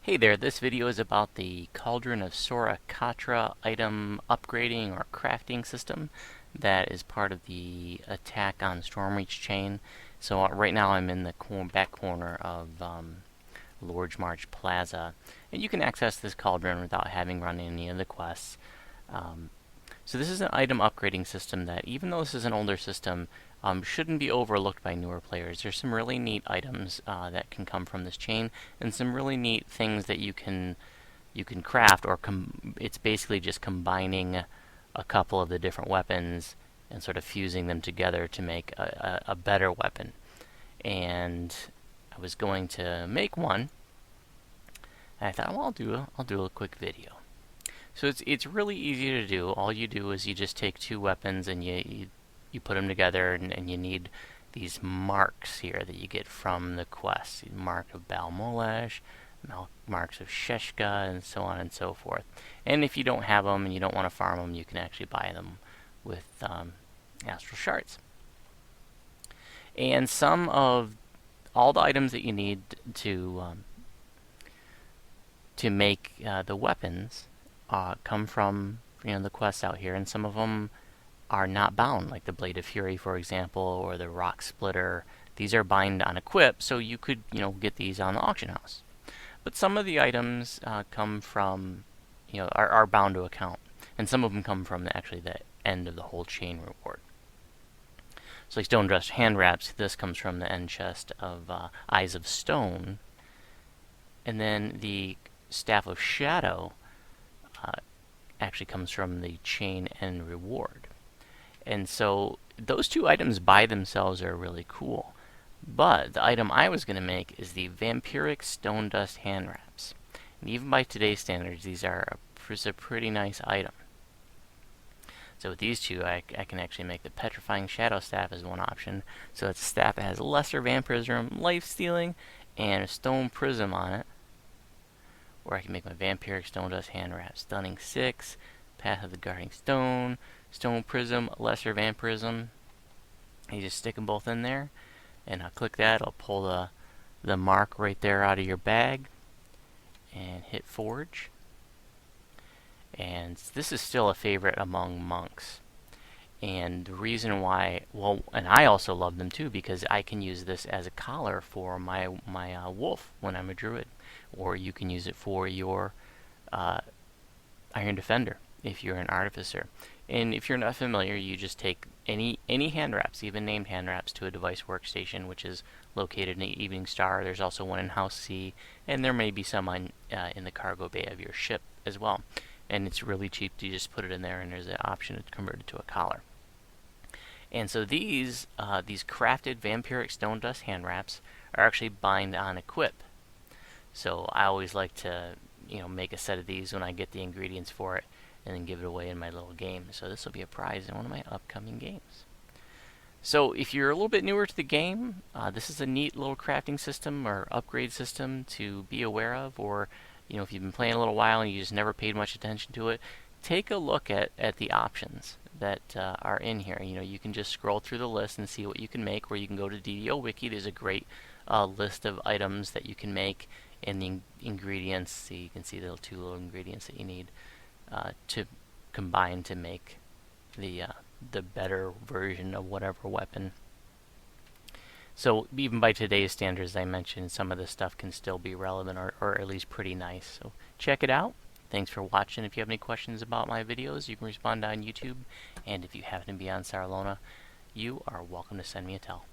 Hey there, this video is about the Cauldron of Sora Katra item upgrading or crafting system that is part of the attack on Stormreach chain. So right now I'm in the back corner of Lord's March Plaza, and you can access this cauldron without having run any of the quests. So this is an item upgrading system that, even though this is an older system, shouldn't be overlooked by newer players. There's some really neat items that can come from this chain, and some really neat things that you can craft, or it's basically just combining a couple of the different weapons and sort of fusing them together to make a better weapon. And I was going to make one, and I thought, well, I'll do a quick video. So it's really easy to do. All you do is you just take two weapons and you put them together, and you need these marks here that you get from the quest. The mark of Balmolesh, marks of Sheshka, and so on and so forth. And if you don't have them and you don't want to farm them, you can actually buy them with astral shards. And some of all the items that you need to make the weapons come from the quests out here, and some of them are not bound, like the Blade of Fury, for example, or the Rock Splitter. These are bind on equip, so you could get these on the auction house. But some of the items come from are bound to account, and some of them come from actually the end of the whole chain reward. So like Stonedust Handwraps, this comes from the end chest of Eyes of Stone, and then the Staff of Shadow actually comes from the chain end reward. And so those two items by themselves are really cool. But the item I was going to make is the Vampiric Stonedust Handwraps. And even by today's standards, these are a pretty nice item. So with these two, I can actually make the Petrifying Shadow Staff as one option. So it's a staff that has Lesser Vampirism, Life Stealing, and a Stone Prism on it. Or I can make my Vampiric Stonedust Handwraps. Stunning 6, Path of the Guarding Stone, Stone Prism, Lesser Vampirism. You just stick them both in there, and I'll click that. I'll pull the mark right there out of your bag, and hit Forge. And this is still a favorite among monks. And the reason why, well, and I also love them too, because I can use this as a collar for my wolf when I'm a druid. Or you can use it for your Iron Defender if you're an artificer. And if you're not familiar, you just take any hand wraps, even named hand wraps, to a device workstation, which is located in the Evening Star. There's also one in House C, and there may be some in the cargo bay of your ship as well. And it's really cheap to just put it in there, and there's an option to convert it to a collar. And so these crafted Vampiric Stonedust Handwraps are actually bind on equip. So I always like to make a set of these when I get the ingredients for it, and then give it away in my little game. So this will be a prize in one of my upcoming games. So if you're a little bit newer to the game, this is a neat little crafting system or upgrade system to be aware of. Or if you've been playing a little while and you just never paid much attention to it, take a look at the options that are in here. You can just scroll through the list and see what you can make, or you can go to DDO Wiki. There's a great list of items that you can make, and the ingredients. So you can see the two little ingredients that you need to combine to make the better version of whatever weapon. So even by today's standards, I mentioned, some of this stuff can still be relevant, or at least pretty nice. So check it out. Thanks for watching. If you have any questions about my videos, you can respond on YouTube. And if you happen to be on Saralona, you are welcome to send me a tell.